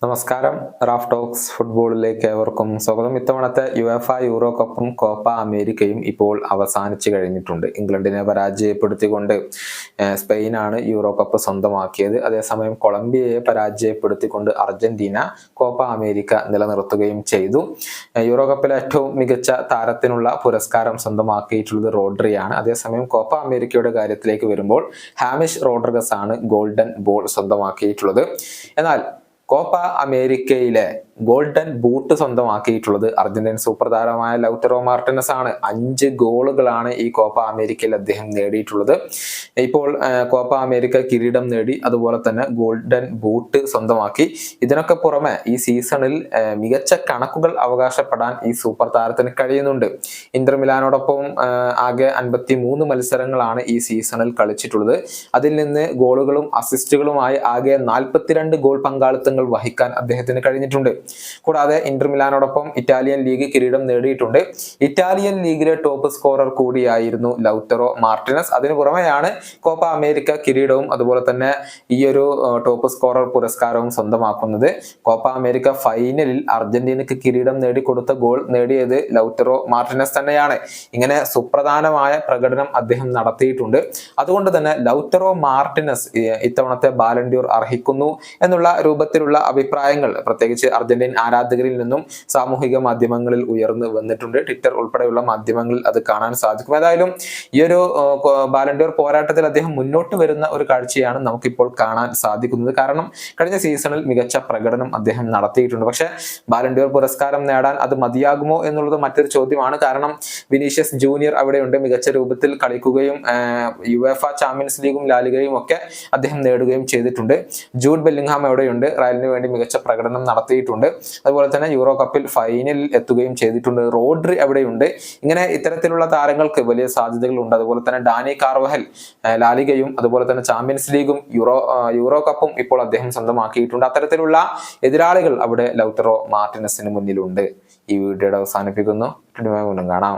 നമസ്കാരം. Raf talks ഫുട്ബോളിലേക്ക് ഏവർക്കും സ്വാഗതം. ഇത്തവണത്തെ യുവേഫ യൂറോ കപ്പും കോപ്പ അമേരിക്കയും ഇപ്പോൾ അവസാനിച്ചു കഴിഞ്ഞിട്ടുണ്ട്. ഇംഗ്ലണ്ടിനെ പരാജയപ്പെടുത്തിക്കൊണ്ട് സ്പെയിനാണ് യൂറോ കപ്പ് സ്വന്തമാക്കിയത്. അതേസമയം കൊളംബിയയെ പരാജയപ്പെടുത്തിക്കൊണ്ട് അർജന്റീന കോപ്പ അമേരിക്ക നിലനിർത്തുകയും ചെയ്തു. യൂറോ കപ്പിലെ ഏറ്റവും മികച്ച താരത്തിനുള്ള പുരസ്കാരം സ്വന്തമാക്കിയിട്ടുള്ളത് റോഡ്രിയാണ്. അതേസമയം കോപ്പ അമേരിക്കയുടെ കാര്യത്തിലേക്ക് വരുമ്പോൾ ഹാമിഷ് റോഡ്രിഗസ് ആണ് ഗോൾഡൻ ബോൾ സ്വന്തമാക്കിയിട്ടുള്ളത്. എന്നാൽ കോപ്പ അമേരിക്കയിലെ ഗോൾഡൻ ബൂട്ട് സ്വന്തമാക്കിയിട്ടുള്ളത് അർജന്റീൻ സൂപ്പർ താരമായ ലൗറ്ററോ മാർട്ടിനസ് ആണ്. 5 ഗോളുകളാണ് ഈ കോപ്പ അമേരിക്കയിൽ അദ്ദേഹം നേടിയിട്ടുള്ളത്. ഇപ്പോൾ കോപ്പ അമേരിക്ക കിരീടം നേടി, അതുപോലെ തന്നെ ഗോൾഡൻ ബൂട്ട് സ്വന്തമാക്കി. ഇതിനൊക്കെ പുറമെ ഈ സീസണിൽ മികച്ച കണക്കുകൾ അവകാശപ്പെടാൻ ഈ സൂപ്പർ താരത്തിന് കഴിയുന്നുണ്ട്. ഇന്റർ മിലാനോടൊപ്പം ആകെ 53 മത്സരങ്ങളാണ് ഈ സീസണിൽ കളിച്ചിട്ടുള്ളത്. അതിൽ നിന്ന് ഗോളുകളും അസിസ്റ്റുകളുമായി ആകെ 42 ഗോൾ പങ്കാളിത്തങ്ങൾ വഹിക്കാൻ അദ്ദേഹത്തിന് കഴിഞ്ഞിട്ടുണ്ട്. കൂടാതെ ഇന്റർ മിലാനോടൊപ്പം ഇറ്റാലിയൻ ലീഗ് കിരീടം നേടിയിട്ടുണ്ട്. ഇറ്റാലിയൻ ലീഗിലെ ടോപ്പ് സ്കോറർ കൂടിയായിരുന്നു ലൗറ്ററോ മാർട്ടിനസ്. അതിനു പുറമെയാണ് കോപ്പ അമേരിക്ക കിരീടവും അതുപോലെ തന്നെ ഈ ഒരു ടോപ്പ് സ്കോറർ പുരസ്കാരവും സ്വന്തമാക്കുന്നത്. കോപ്പ അമേരിക്ക ഫൈനലിൽ അർജന്റീനക്ക് കിരീടം നേടിക്കൊടുത്ത ഗോൾ നേടിയത് ലൗറ്ററോ മാർട്ടിനസ് തന്നെയാണ്. ഇങ്ങനെ സുപ്രധാനമായ പ്രകടനം അദ്ദേഹം നടത്തിയിട്ടുണ്ട്. അതുകൊണ്ട് തന്നെ ലൗറ്ററോ മാർട്ടിനസ് ഇത്തവണത്തെ ബാലൻഡിയോർ അർഹിക്കുന്നു എന്നുള്ള രൂപത്തിലുള്ള അഭിപ്രായങ്ങൾ പ്രത്യേകിച്ച് അർജന്റീൻ ആരാധകരിൽ നിന്നും സാമൂഹിക മാധ്യമങ്ങളിൽ ഉയർന്നു വന്നിട്ടുണ്ട്. ട്വിറ്റർ ഉൾപ്പെടെയുള്ള മാധ്യമങ്ങളിൽ അത് കാണാൻ സാധിക്കും. ഏതായാലും ഈ ഒരു ബാലൻഡിയോർ പോരാട്ടത്തിൽ അദ്ദേഹം മുന്നോട്ട് വരുന്ന ഒരു കാഴ്ചയാണ് നമുക്കിപ്പോൾ കാണാൻ സാധിക്കുന്നത്. കാരണം കഴിഞ്ഞ സീസണിൽ മികച്ച പ്രകടനം അദ്ദേഹം നടത്തിയിട്ടുണ്ട്. പക്ഷെ ബാലൻഡിയോർ പുരസ്കാരം നേടാൻ അത് മതിയാകുമോ എന്നുള്ളത് മറ്റൊരു ചോദ്യമാണ്. കാരണം വിനീഷ്യസ് ജൂനിയർ അവിടെയുണ്ട്, മികച്ച രൂപത്തിൽ കളിക്കുകയും യുവേഫ ചാമ്പ്യൻസ് ലീഗും ലാലിഗയും ഒക്കെ അദ്ദേഹം നേടുകയും ചെയ്തിട്ടുണ്ട്. ജൂഡ് ബെല്ലിംഗ്ഹാം എവിടെയുണ്ട്, റയലിന് വേണ്ടി മികച്ച പ്രകടനം നടത്തിയിട്ടുണ്ട്. അതുപോലെ തന്നെ യൂറോ കപ്പിൽ ഫൈനലിൽ എത്തുകയും ചെയ്തിട്ടുണ്ട്. റോഡ്രി എവിടെയുണ്ട്. ഇങ്ങനെ ഇത്തരത്തിലുള്ള താരങ്ങൾക്ക് വലിയ സാധ്യതകൾ ഉണ്ട്. അതുപോലെ തന്നെ ഡാനി കാർവഹൽ ലാലിഗയും അതുപോലെ തന്നെ ചാമ്പ്യൻസ് ലീഗും യൂറോ കപ്പും ഇപ്പോൾ അദ്ദേഹം സ്വന്തമാക്കിയിട്ടുണ്ട്. അത്തരത്തിലുള്ള എതിരാളികൾ അവിടെ ലൗറ്ററോ മാർട്ടിനസിന് മുന്നിലുണ്ട്. ഈ വീഡിയോയുടെ അവസാനിപ്പിക്കുന്നു. കാണാം.